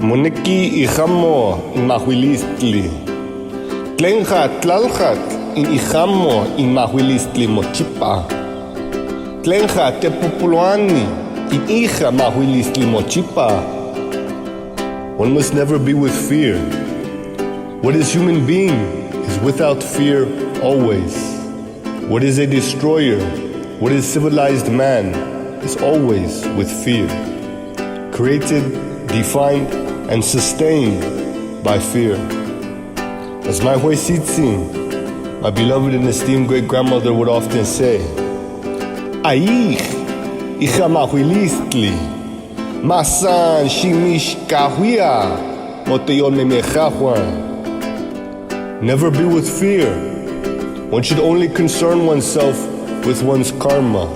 Moneki ijamo inmahuilistli. Tlenja tlalhat in ijamo inmahuilistli mochipa. Tlenja tepopuluani in ija mahuilistli mochipa. One must never be with fear. What is human being is without fear always. What is a destroyer, what is civilized man, is always with fear. Created, defined, and sustained by fear. As my Huesitzin, my beloved and esteemed great-grandmother would often say, Aich, ija mahuilistli, masan shimish kahuia, moteyon memechahuan. Never be with fear. One should only concern oneself with one's karma.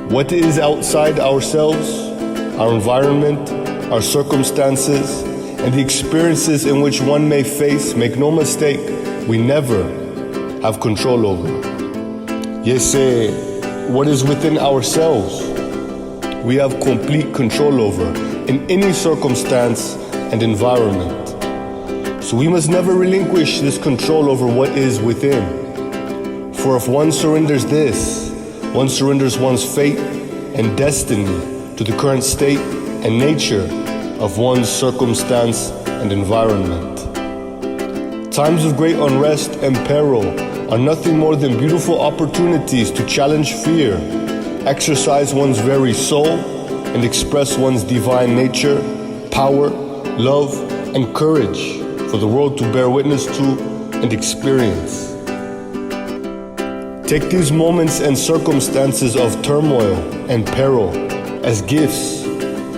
What is outside ourselves, our environment, our circumstances, and the experiences in which one may face, make no mistake, we never have control over. Yes, what is within ourselves, we have complete control over in any circumstance and environment. So we must never relinquish this control over what is within. For if one surrenders this, one surrenders one's fate and destiny to the current state and nature of one's circumstance and environment. Times of great unrest and peril are nothing more than beautiful opportunities to challenge fear, exercise one's very soul, and express one's divine nature, power, love, and courage for the world to bear witness to and experience. Take these moments and circumstances of turmoil and peril as gifts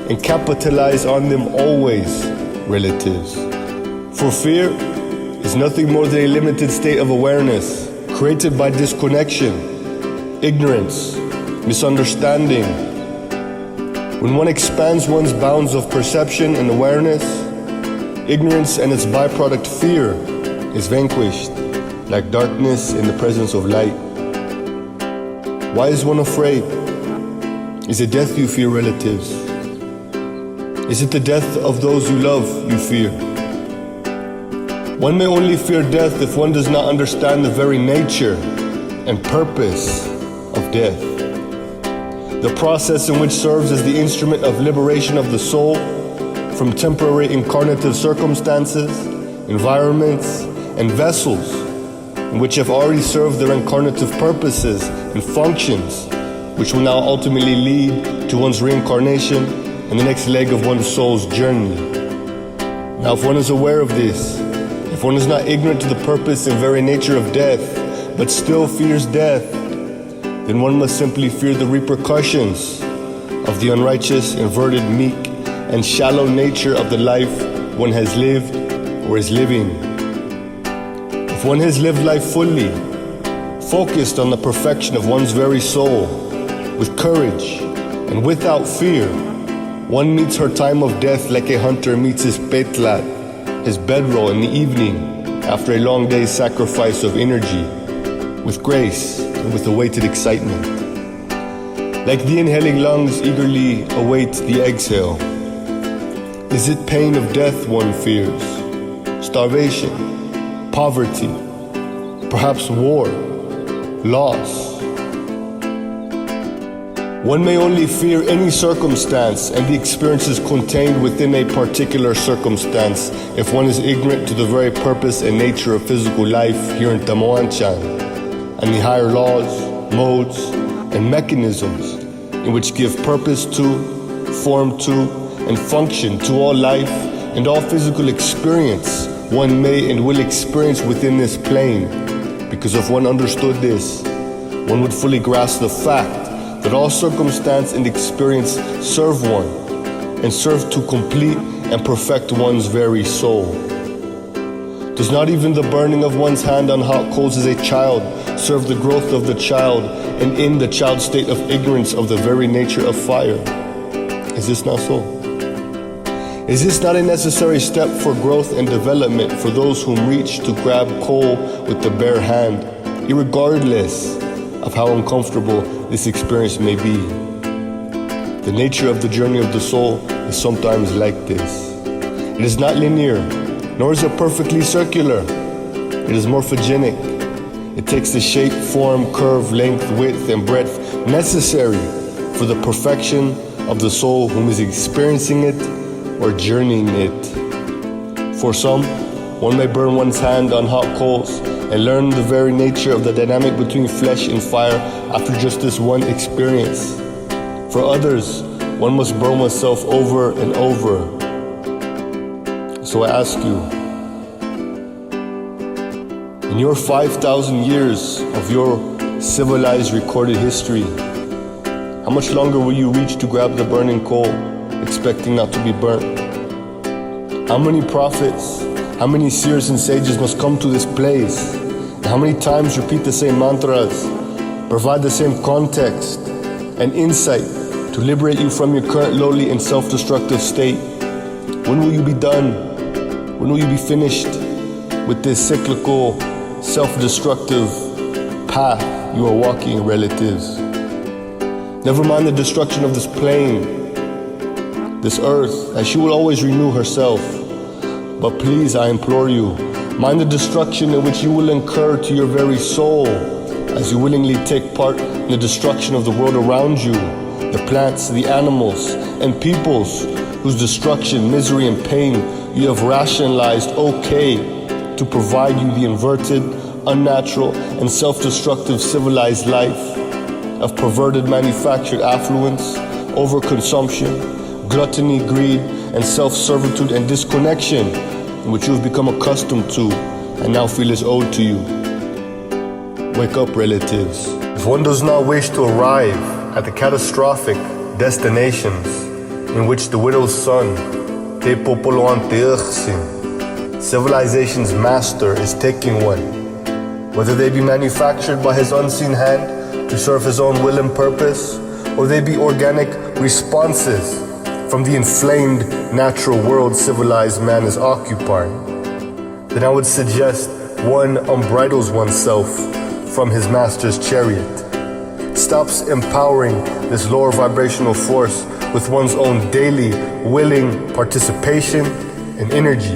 and capitalize on them always, relatives. For fear is nothing more than a limited state of awareness created by disconnection, ignorance, misunderstanding. When one expands one's bounds of perception and awareness, ignorance and its byproduct fear is vanquished like darkness in the presence of light. Why is one afraid? Is it death you fear, relatives? Is it the death of those you love you fear? One may only fear death if one does not understand the very nature and purpose of death. The process in which serves as the instrument of liberation of the soul from temporary incarnative circumstances, environments, and vessels in which have already served their incarnative purposes and functions, which will now ultimately lead to one's reincarnation and the next leg of one's soul's journey. Now, if one is aware of this, if one is not ignorant to the purpose and very nature of death, but still fears death, then one must simply fear the repercussions of the unrighteous, inverted, meek, and shallow nature of the life one has lived or is living. If one has lived life fully, focused on the perfection of one's very soul, with courage and without fear, one meets her time of death like a hunter meets his petlat, his bedroll in the evening after a long day's sacrifice of energy, with grace and with awaited excitement. Like the inhaling lungs eagerly await the exhale. Is it pain of death one fears? Starvation, poverty, perhaps war, loss? One may only fear any circumstance and the experiences contained within a particular circumstance if one is ignorant to the very purpose and nature of physical life here in Tamoanchan and the higher laws, modes, and mechanisms in which give purpose to, form to, and function to all life and all physical experience one may and will experience within this plane. Because if one understood this, one would fully grasp the fact that all circumstance and experience serve one and serve to complete and perfect one's very soul. Does not even the burning of one's hand on hot coals as a child serve the growth of the child and in the child's state of ignorance of the very nature of fire? Is this not so? Is this not a necessary step for growth and development for those whom reach to grab coal with the bare hand, irregardless of how uncomfortable this experience may be? The nature of the journey of the soul is sometimes like this. It is not linear, nor is it perfectly circular. It is morphogenic. It takes the shape, form, curve, length, width, and breadth necessary for the perfection of the soul whom is experiencing it or journeying it. For some, one may burn one's hand on hot coals and learn the very nature of the dynamic between flesh and fire after just this one experience. For others, one must burn oneself over and over. So I ask you, in your 5,000 years of your civilized recorded history, how much longer will you reach to grab the burning coal, expecting not to be burnt? How many prophets, how many seers and sages must come to this place? And how many times repeat the same mantras, provide the same context and insight to liberate you from your current lowly and self-destructive state? When will you be done? When will you be finished with this cyclical, self-destructive path you are walking, relatives? Never mind the destruction of this plane, this earth, as she will always renew herself. But please, I implore you, mind the destruction in which you will incur to your very soul as you willingly take part in the destruction of the world around you, the plants, the animals, and peoples whose destruction, misery, and pain you have rationalized okay to provide you the inverted, unnatural, and self-destructive civilized life of perverted manufactured affluence, overconsumption, gluttony, greed, and self-servitude and disconnection in which you have become accustomed to and now feel is owed to you. Wake up, relatives. If one does not wish to arrive at the catastrophic destinations in which the widow's son, Teypohs'weepeehl, civilization's master, is taking one, whether they be manufactured by his unseen hand to serve his own will and purpose, or they be organic responses from the inflamed natural world civilized man is occupying, then I would suggest one unbridles oneself from his master's chariot, stops empowering this lower vibrational force with one's own daily willing participation and energy.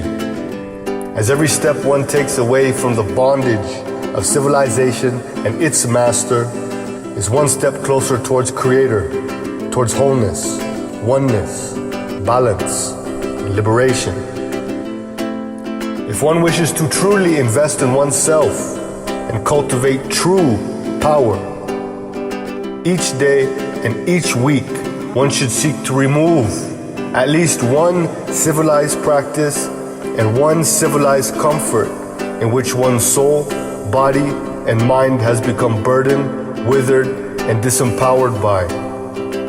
As every step one takes away from the bondage of civilization and its master is one step closer towards Creator, towards wholeness, oneness, balance, and liberation. If one wishes to truly invest in oneself and cultivate true power, each day and each week one should seek to remove at least one civilized practice and one civilized comfort in which one's soul, body, and mind has become burdened, withered, and disempowered by,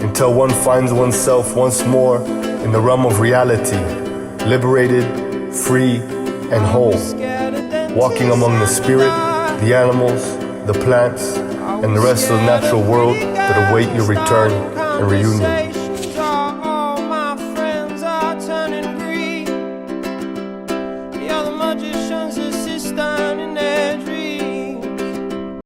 until one finds oneself once more in the realm of reality, liberated, free, and whole, walking among the spirit, the animals, the plants, and the rest of the natural world that await your return and reunion.